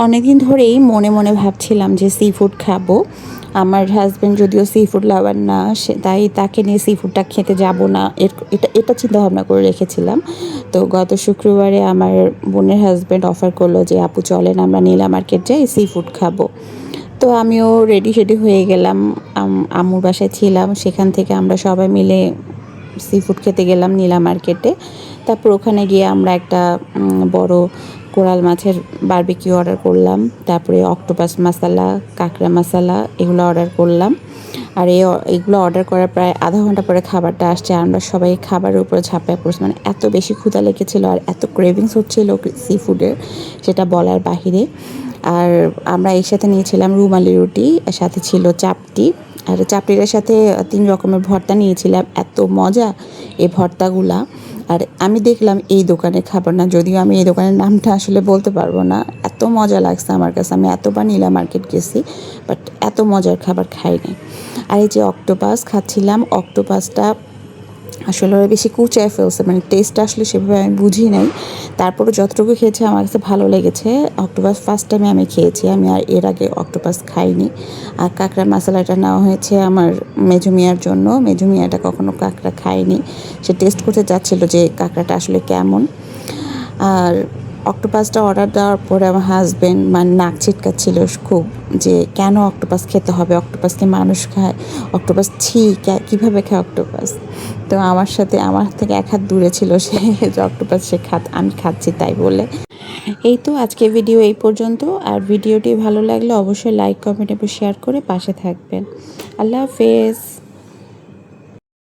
অনেকদিন ধরেই মনে মনে ভাবছিলাম যে সি ফুড খাবো। আমার হাজব্যান্ড যদিও সি ফুড লাভার না, তাই তাকে নিয়ে সি ফুডটা খেতে যাব না, এটা চিন্তা ভাবনা করে রেখেছিলাম। তো গত শুক্রবারে আমার বোনের হাজব্যান্ড অফার করলো যে আপু চলেন আমরা নীলা মার্কেট যাই, সি ফুড খাবো। তো আমিও রেডি হয়ে গেলাম। আম্মুর বাসায় ছিলাম, সেখান থেকে আমরা সবাই মিলে সি ফুড খেতে গেলাম নীলা মার্কেটে। তারপর ওখানে গিয়ে আমরা একটা বড় কোরাল মাছের বারবিকিউ অর্ডার করলাম। তারপরে অক্টোপাস মশালা, কাঁকড়া মশালা এগুলো অর্ডার করলাম। আর এগুলো অর্ডার করার প্রায় আধা ঘন্টা পরে খাবারটা আসছে। আমরা সবাই খাবারের উপরে ঝাঁপিয়ে পড়ছি, মানে এত বেশি ক্ষুধা লেগেছিলো আর এত ক্রেভিংস হচ্ছিলো সি ফুডের, সেটা বলার বাহিরে। আর আমরা এর সাথে নিয়েছিলাম রুমালি রুটি, এর সাথে ছিল চাপটি, আর চাপটির সাথে 3 রকমের ভর্তা নিয়েছিলাম। এত মজা এই ভর্তাগুলা। আর আমি দেখলাম এই দোকানের খাবার না, যদিও আমি এই দোকানের নামটা আসলে বলতে পারবো না। এত মজা লাগছে আমার কাছে, আমি এতবার নীলা মার্কেট গেছি বাট এত মজার খাবার খাইনি। আর এই যে অক্টোপাস খাচ্ছিলাম, অক্টোপাসটা আসলে ওরা বেশি কুচায় ফেলছে, মানে টেস্টটা আসলে সেভাবে আমি বুঝি নাই। তারপরে যতটুকু খেয়েছি আমার কাছে ভালো লেগেছে। অক্টোপাস ফার্স্ট টাইমে আমি খেয়েছি, আমি আর এর আগে অক্টোপাস খাইনি। আর কাঁকড়ার মশলাটা নেওয়া হয়েছে আমার মেজো মিয়ার জন্য। মেজো মিয়াটা কখনো কাঁকড়া খায়নি, সে টেস্ট করতে চাচ্ছিল যে কাঁকড়াটা আসলে কেমন। আর অক্টোপাসটা অর্ডার দেওয়ার পরে আমার হাজব্যান্ড মানে নাক ছিটকাচ্ছিল খুব, যে কেন অক্টোপাস খেতে হবে, অক্টোপাসকে মানুষ খায়, অক্টোপাস ছি কীভাবে খায় অক্টোপাস। তো আমার থেকে এক হাত দূরে ছিল সে, যে অক্টোপাস সে আমি খাচ্ছি তাই বলে। এই তো আজকে ভিডিও এই পর্যন্ত। আর ভিডিওটি ভালো লাগলে অবশ্যই লাইক, কমেন্ট এবং শেয়ার করে পাশে থাকবেন। আল্লাহ হাফেজ।